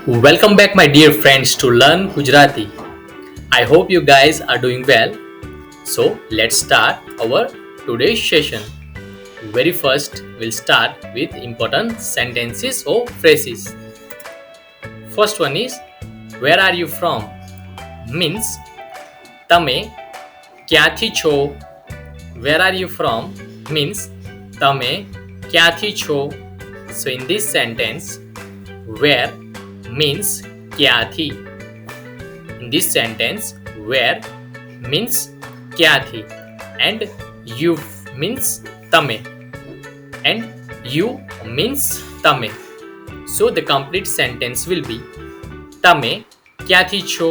Welcome back, my dear friends, to Learn Gujarati. I hope you guys are doing well. So, let's start our today's session. Very first, we'll start with important sentences or phrases. First one is, where are you from? Means, તમે ક્યાંથી છો? Where are you from? Means, તમે ક્યાંથી છો? So, in this sentence, where means ક્યાંથી. In this sentence, where means ક્યાંથી and you means તમે and you means તમે. So the complete sentence will be તમે ક્યાંથી છો,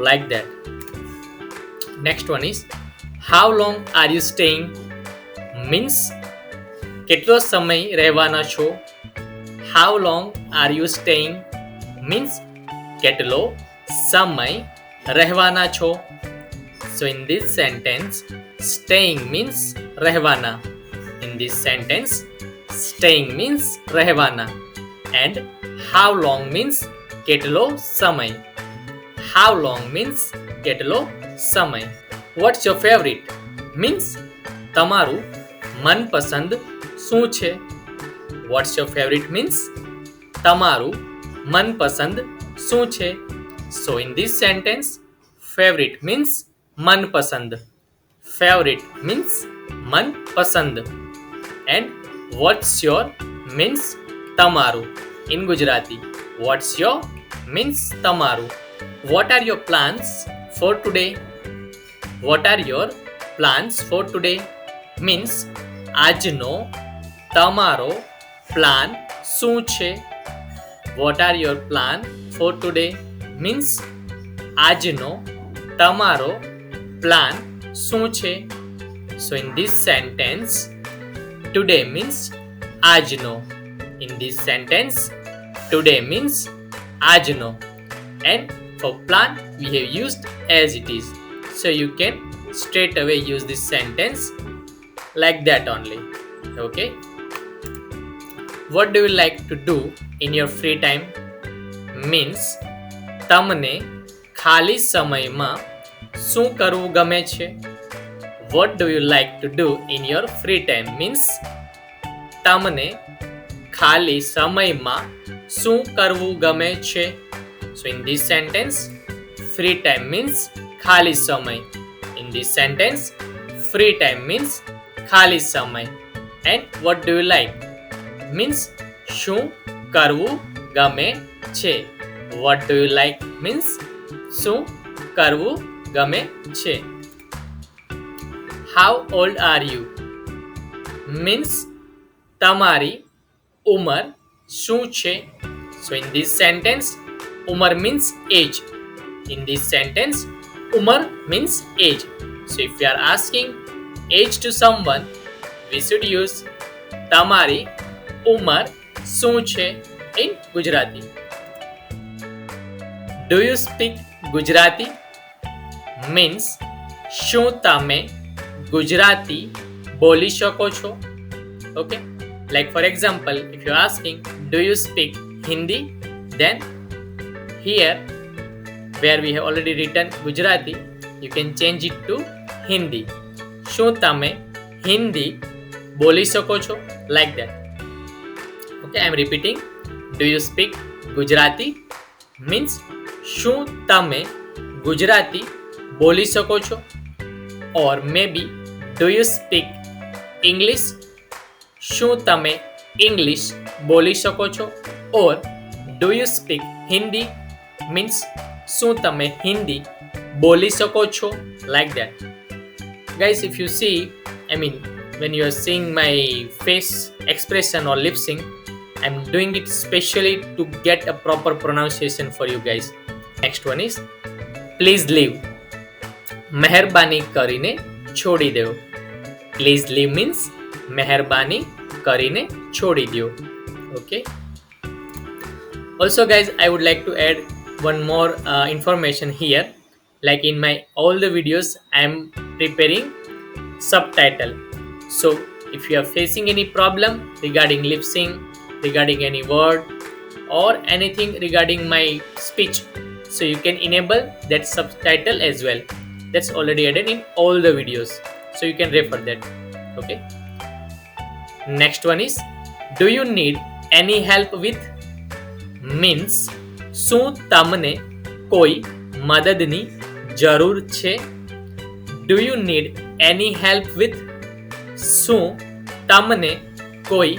like that. Next one is, how long are you staying? Means કેટલો સમય રહેવાના છો? How long are you staying? Means કેટલો સમય રહેવાના છો? So in this sentence, staying means રહેવાના. In this sentence, staying means રહેવાના. And how long means કેટલો સમય. How long means કેટલો સમય. What's your favorite? Means તમારું મનપસંદ શું છે? What's your favorite means તમારું મનપસંદ શું છે? So in this sentence, favorite means मनपसंद. Favorite means मनपसंद. And what's your means તમારું in Gujarati. What's your means તમારું. What are your plans for today? What are your plans for today? Means આજનો તમારો પ્લાન શું છે? What are your plan for today? Means આજનો તમારો plan શું છે? So in this sentence, today means આજનો. In this sentence, today means આજનો. And for plan, we have used as it is. So you can straight away use this sentence like that only. Okay? What do you like to do in your free time? Means તમને ખાલી સમયમાં શું કરવું ગમે છે? What do you like to do in your free time? Means તમને ખાલી સમયમાં શું કરવું ગમે છે? So in this sentence, free time means ખાલી સમય. In this sentence, free time means ખાલી સમય. And what do you like? Means શું કરવું ગમે છે? What do you like means શું કરવું ગમે છે? How old are you? Means તમારી ઉંમર શું છે? So in this sentence, ઉંમર means age. In this sentence, ઉંમર means age. So if you are asking age to someone, we should use તમારી ઉંમર શું છે in Gujarati. Do you speak Gujarati? Means શું તમે ગુજરાતી બોલી શકો છો? Okay. Like for example, if you're asking, do you speak Hindi? Then here, where we have already written Gujarati, you can change it to Hindi. શું તમે હિન્દી બોલી શકો છો? Like that. Okay, I'm repeating. Do you speak Gujarati? Means શું તમે ગુજરાતી બોલી શકો છો? Or maybe, do you speak English? શું તમે English બોલી શકો છો? Or do you speak Hindi? Means શું તમે હિન્દી બોલી શકો છો? Like that. Guys, if you see, when you are seeing my face expression or lip sync, I'm doing it specially to get a proper pronunciation for you guys. Next one is, please leave. મહેરબાની કરીને છોડી દેવો. Please leave means મહેરબાની કરીને છોડી દો. Okay. Also guys, I would like to add one more information here. Like in my all the videos, I am preparing subtitle. So if you are facing any problem regarding lip sync, regarding any word or anything regarding my speech, so you can enable that subtitle as well. That's already added in all the videos, so you can refer that. Okay, next one is, do you need any help with? means શું તમને કોઈ મદદની જરૂર છે? Do you need any help with? શું તમને કોઈ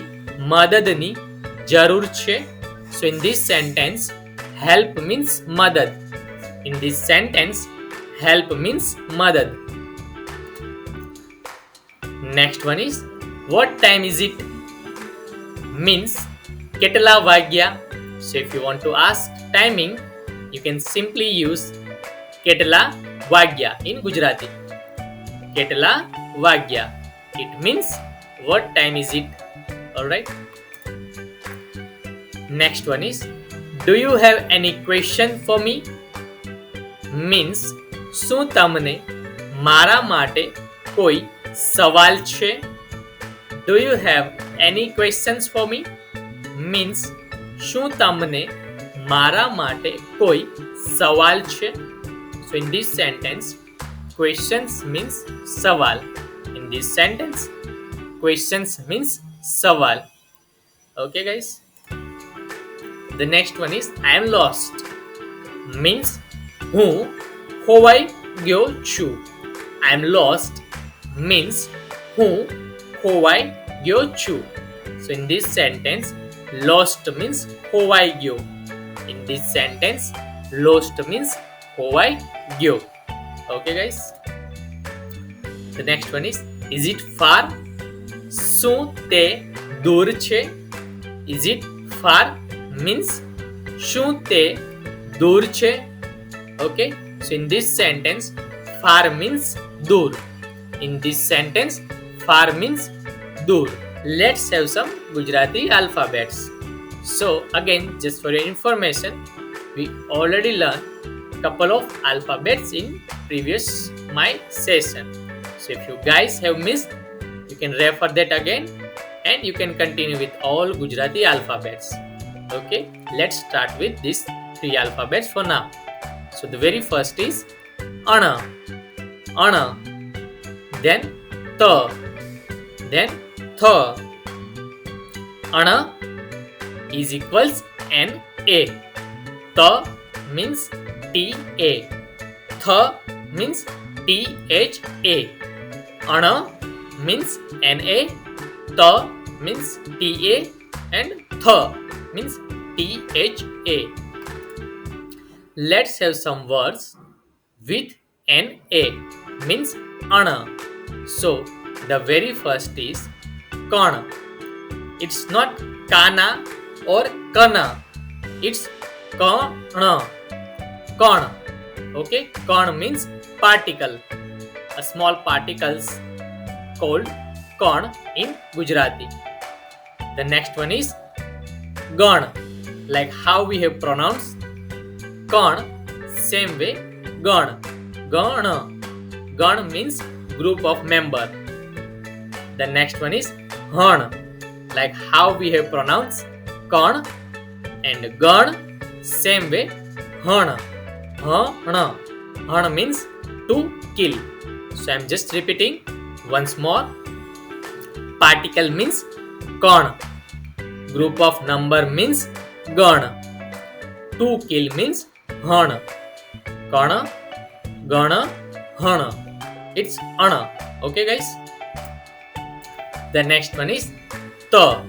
મદદની જરૂર છે? So in this sentence, help means madad. In this sentence, help means madad. Next one is, what time is it? means કેટલા વાગ્યા? So if you want to ask timing, you can simply use કેટલા વાગ્યા in Gujarati. કેટલા વાગ્યા. It means what time is it? Alright. Next one is, do you have any question for me? means શું તમને મારા માટે કોઈ સવાલ છે? Do you have any questions for me? means શું તમને મારા માટે કોઈ સવાલ છે? So in this sentence, questions means સવાલ. In this sentence, questions means સવાલ. Okay guys. The next one is, I am lost. means હું ખોવાઈ ગયો છું. I am lost means હું ખોવાઈ ગયો છું. So in this sentence, lost means ખોવાઈ ગયો. In this sentence, lost means ખોવાઈ ગયો. Okay guys. The next one is it far? શું તે દૂર છે? Is it far means શું તે દૂર છે? Okay. So in this sentence, far means દૂર. In this sentence, far means દૂર. Let's have some Gujarati alphabets. So again, just for your information, we already learned couple of alphabets in previous my session. So if you guys have missed, you can refer that again and you can continue with all Gujarati alphabets. Okay, let's start with these 3 alphabets for now. So the very first is ana, ana, then ta, then tha. Ana is equals N-A. Ta means T-A. Tha means T-H-A. Ana means N-A. Ta means T-A. And tha means T-H-A. Let's have some words with N-A. means ana. So the very first is kana. It's not kana or kana. It's kana. Kana. Okay. Kana means particle. A small particles called kana in Gujarati. The next one is gana. Like how we have pronounced gana, same way gana. Gana. Gana means group of member. The next one is hana. Like how we have pronounced kan and gan, same way hana. Hana. Hana means to kill. So I am just repeating once more. Particle means kan. Group of number means gan. To kill means hana. Kana, gana, hana. It's ana. Okay guys. The next one is ta.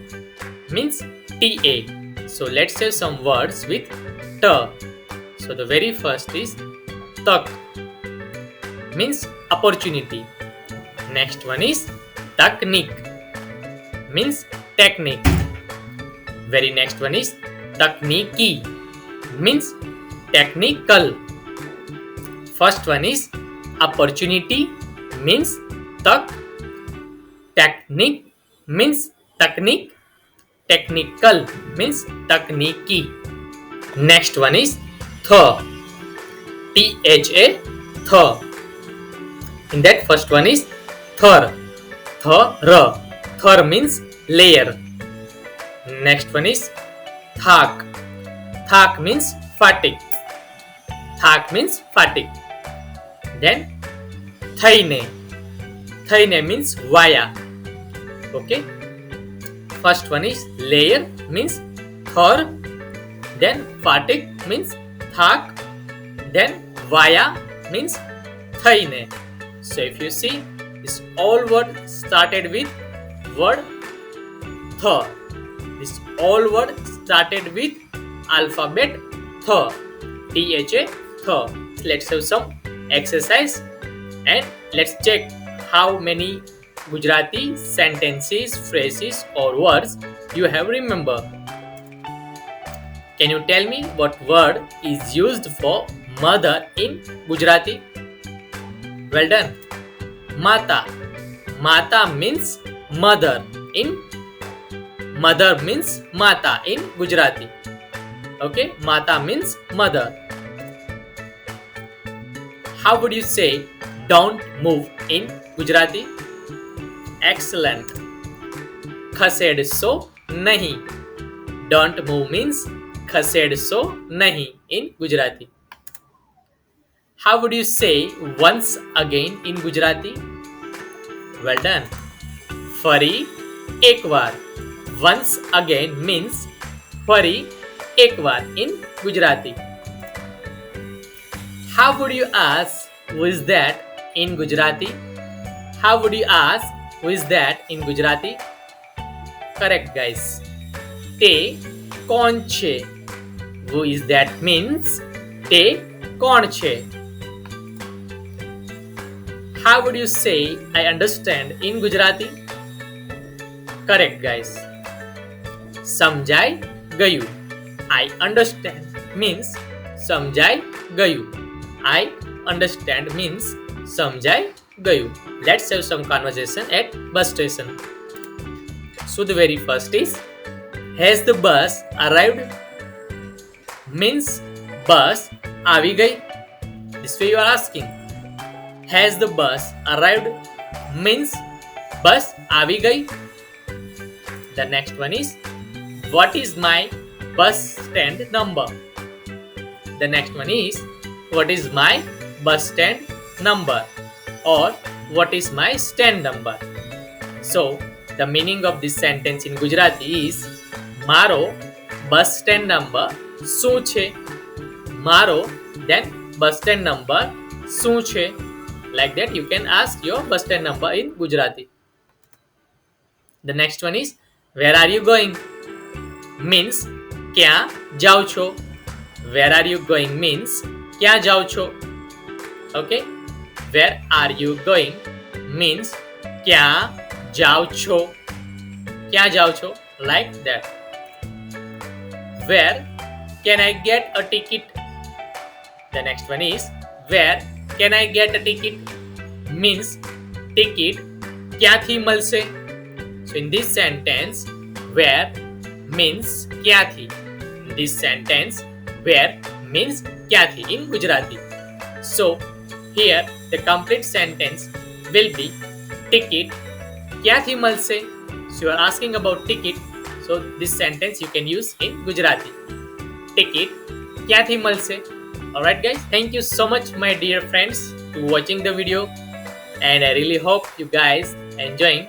Means T-A. So let's have some words with ta. So the very first is tak. Means opportunity. Next one is technique. Means technique. Very next one is technique. Means technical. First one is opportunity. Means tak. Technique means technique. Technical means technique. Next one is tha. T-H-A. Tha. In that first one is thar. Thar. Thar means layer. Next one is thak. Thak means fatigue. Thak means fatigue. Then thaine. Thaine means via. Okay. First one is layer means thor. Then fatigue means thak. Then via means thaine. So if you see, this all word started with word th. This all word started with alphabet th. T-H-A, th. Let's have some exercise and let's check how many Gujarati sentences, phrases or words you have remember. Can you tell me what word is used for mother in Gujarati? Well done. Mata. Mata means mother in mother means mata in Gujarati. Okay, mata means mother. How would you say don't move in Gujarati? Excellent. Khased-so nahi. Don't move means khased-so nahi in Gujarati. How would you say once again in Gujarati? Well done. Fari ekvar. Once again means fari ekvar in Gujarati. How would you ask who is that in Gujarati? How would you ask who is that in Gujarati? Correct guys. Te kon che. Who is that means te kon che. How would you say I understand in Gujarati? Correct guys. Samjai gayu. I understand means samjai gayu. I understand means samjai gayu. Let's have some conversation at bus station. So the very first is, has the bus arrived? Means bus avi gai. This way you are asking. Has the bus arrived? Means bus avi gai. The next one is, what is my bus stand number? The next one is, what is my bus stand number? Or what is my stand number? So the meaning of this sentence in Gujarati is, Maro bus stand number શું છે? Maro then bus stand number શું છે? Like that you can ask your bus stand number in Gujarati. The next one is, where are you going? Means ક્યાં જાઓ છો? Where are you going means ક્યાં જાઓ છો? Okay. Where are you going means ક્યાં જાઓ છો? ક્યાં જાઓ છો? Like that. Where can I get a ticket? The next one is, where can I get a ticket? Means ticket ક્યાંથી મળશે? So in this sentence, where means ક્યાંથી. In this sentence, where means ક્યાંથી in Gujarati. So here the complete sentence will be ticket ક્યાંથી મળશે? So you are asking about ticket. So this sentence you can use in Gujarati. Ticket ક્યાંથી મળશે? Alright guys, thank you so much my dear friends to watching the video, and I really hope you guys enjoying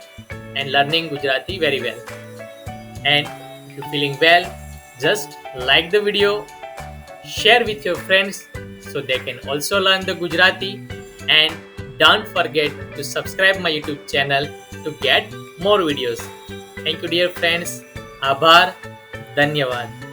and learning Gujarati very well. And if you're feeling well, just like the video, share with your friends so they can also learn the Gujarati, and don't forget to subscribe my YouTube channel to get more videos. Thank you dear friends. Aabhar. Dhanyavad.